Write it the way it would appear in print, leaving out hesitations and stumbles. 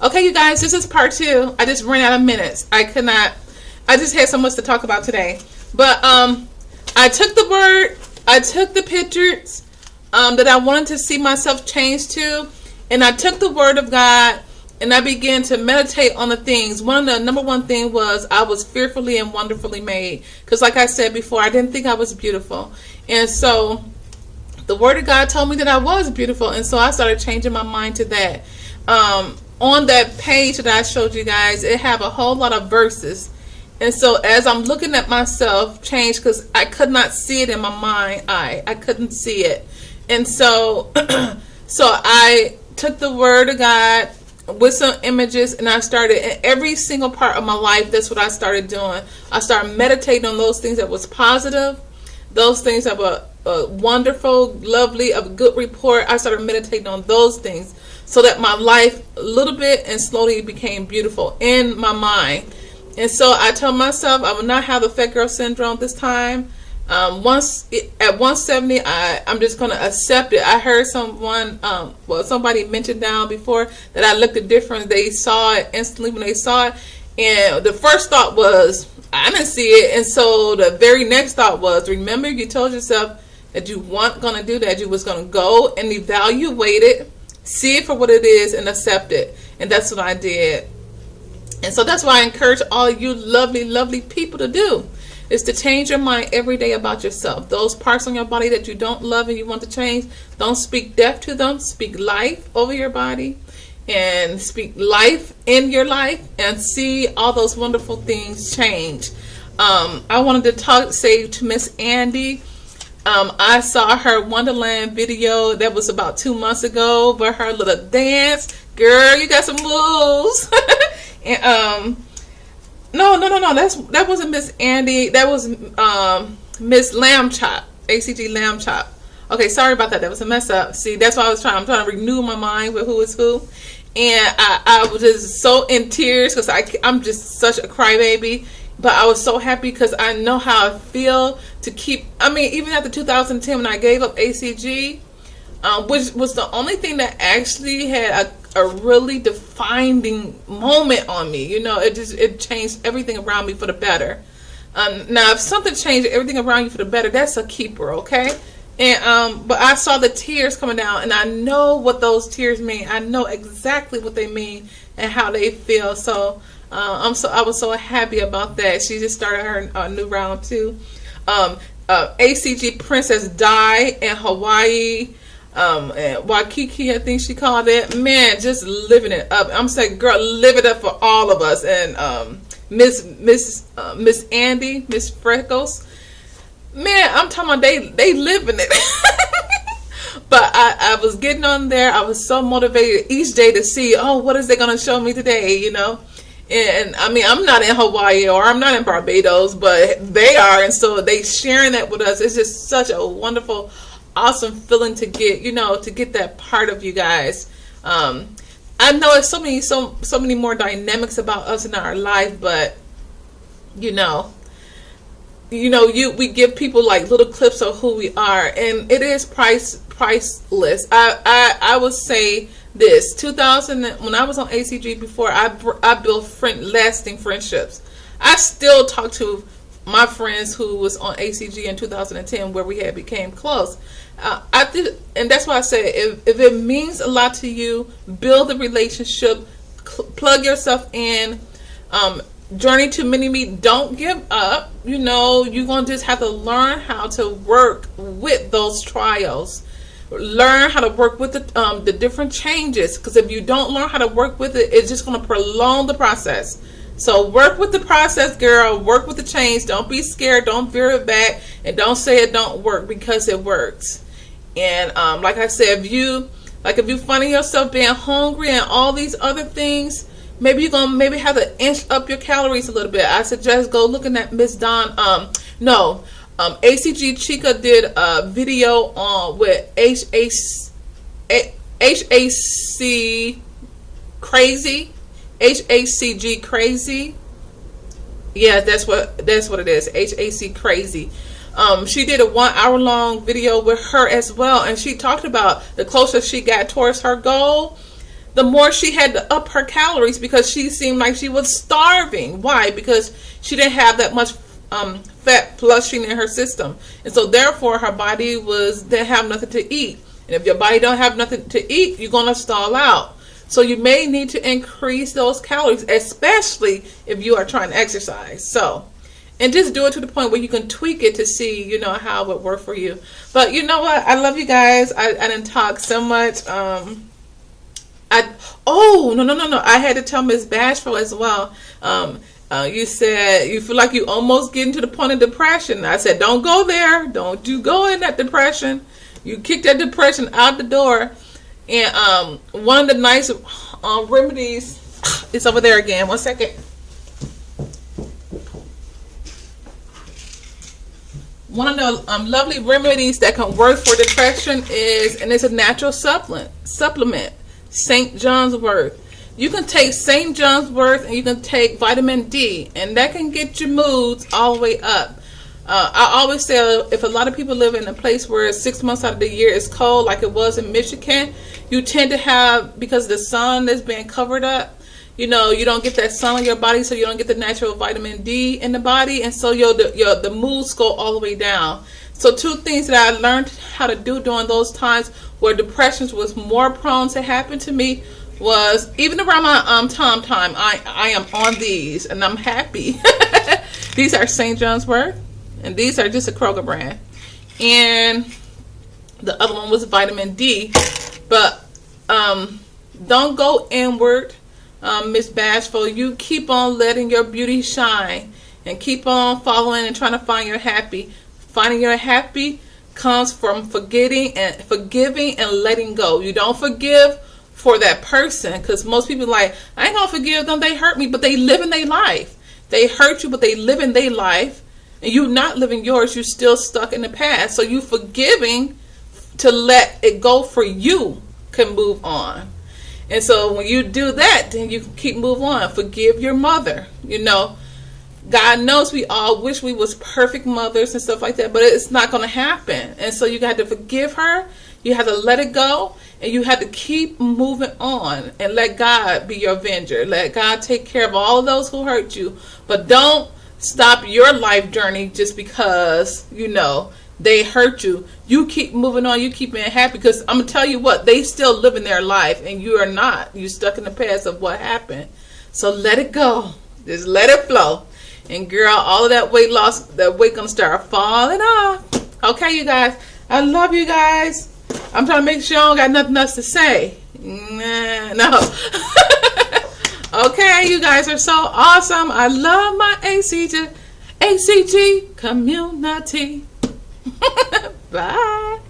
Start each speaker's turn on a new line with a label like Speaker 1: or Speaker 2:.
Speaker 1: Okay, you guys, this is part 2. I just ran out of minutes. I just had so much to talk about today. But I took the word, I took the pictures that I wanted to see myself change to, and I took the word of God and I began to meditate on the things. One of the number one thing was I was fearfully and wonderfully made. Because like I said before, I didn't think I was beautiful. And so the word of God told me that I was beautiful. And so I started changing my mind to that. On that page that I showed you guys, it have a whole lot of verses. And so as I'm looking at myself change, because I could not see it in my mind eye. I couldn't see it. And so, so I took the word of God with some images, and I started in every single part of my life. That's what I started doing. I started meditating on those things that was positive, those things that were wonderful, lovely, of good report. I started meditating on those things so that my life a little bit and slowly became beautiful in my mind. And so I told myself I will not have the fat girl syndrome this time. Once at 170, I'm just going to accept it. I heard someone, somebody mentioned down before that I looked at different. They saw it instantly when they saw it. And the first thought was, I didn't see it. And so the very next thought was, remember you told yourself that you weren't going to do that. You was going to go and evaluate it, see it for what it is, and accept it. And that's what I did. And so that's why I encourage all of you lovely, lovely people to do. Is to change your mind every day about yourself. Those parts on your body that you don't love and you want to change, don't speak death to them. Speak life over your body and speak life in your life and see all those wonderful things change. I wanted to say to Miss Andy, I saw her Wonderland video that was about 2 months ago for her little dance. Girl, you got some moves. And No. That wasn't Miss Andy. That was Miss Lamb Chop, Hcg Lamb Chop. Okay, sorry about that. That was a mess up. See, that's why I'm trying to renew my mind with who is who. And I was just so in tears because I'm just such a crybaby. But I was so happy because I know how I feel to keep. I mean, even after 2010 when I gave up Hcg, which was the only thing that actually had a really defining moment on me. You know, it changed everything around me for the better. Now, if something changed everything around you for the better, that's a keeper, okay? And but I saw the tears coming down, and I know what those tears mean. I know exactly what they mean and how they feel. So I was so happy about that. She just started her new round 2. Hcg Princess died in Hawaii. And Waikiki, I think she called it. Man, just living it up. I'm saying, girl, live it up for all of us. And Miss Andy, Miss Freckles, man, I'm talking about they living it. But I was getting on there. I was so motivated each day to see, oh, what is they gonna show me today? You know. And I mean, I'm not in Hawaii or I'm not in Barbados, but they are, and so they sharing that with us. It's just such a wonderful, awesome feeling to get, you know, to get that part of you guys. I know it's so many more dynamics about us in our life, but we give people like little clips of who we are, and it is priceless. I would say this: 2000, when I was on Hcg before, I built lasting friendships. I still talk to my friends who was on Hcg in 2010, where we had became close. And that's why I say, if it means a lot to you, build the relationship, plug yourself in, journey to mini-me. Don't give up. You know, you're going to just have to learn how to work with those trials. Learn how to work with the different changes, because if you don't learn how to work with it, it's just going to prolong the process. So work with the process, girl. Work with the change. Don't be scared. Don't veer it back, and don't say it don't work, because it works. And like I said, if you finding yourself being hungry and all these other things, maybe you're gonna have to inch up your calories a little bit. I suggest go looking at Miss Dawn. Hcg Chica did a video on with Hcg Crazy. Yeah, that's what it is. Hcg Crazy. She did a 1 hour long video with her as well, and she talked about the closer she got towards her goal, the more she had to up her calories because she seemed like she was starving. Why? Because she didn't have that much fat flushing in her system, and so therefore her body didn't have nothing to eat. And if your body don't have nothing to eat, you're gonna stall out. So you may need to increase those calories, especially if you are trying to exercise. So, and just do it to the point where you can tweak it to see, you know, how it would work for you. But you know what? I love you guys. I didn't talk so much. No. I had to tell Miss Bashful as well. You said you feel like you almost getting to the point of depression. I said, don't go there. Don't you go in that depression. You kick that depression out the door. And one of the nice remedies is over there again. 1 second. One of the lovely remedies that can work for depression is, and it's a natural supplement, St. John's Wort. You can take St. John's Wort and you can take vitamin D, and that can get your moods all the way up. I always say if a lot of people live in a place where 6 months out of the year is cold, like it was in Michigan, you tend to have, because the sun is being covered up, you know, you don't get that sun on your body, so you don't get the natural vitamin D in the body, and so the moods go all the way down. So 2 things that I learned how to do during those times where depressions was more prone to happen to me was, even around my time, I am on these, and I'm happy. These are St. John's Wort, and these are just a Kroger brand. And the other one was vitamin D. But don't go inward, Miss Bashful. You keep on letting your beauty shine and keep on following and trying to find your happy. Finding your happy comes from forgiving and letting go. You don't forgive for that person, because most people are like, I ain't gonna forgive them, they hurt me, but they live in their life. They hurt you, but they live in their life, and you not living yours. You're still stuck in the past. So you forgiving to let it go for you can move on. And so when you do that, then you can keep move on. Forgive your mother. You know, God knows we all wish we was perfect mothers and stuff like that, but it's not going to happen. And so you got to forgive her. You have to let it go, and you have to keep moving on and let God be your avenger. Let God take care of all of those who hurt you. But don't stop your life journey just because, you know, they hurt you. You keep moving on. You keep being happy, because I'm going to tell you what, they still living their life and you are not. You're stuck in the past of what happened. So let it go. Just let it flow. And girl, all of that weight loss, that weight going to start falling off. Okay, you guys. I love you guys. I'm trying to make sure I don't got nothing else to say. No. Okay, you guys are so awesome. I love my HCG community. Bye.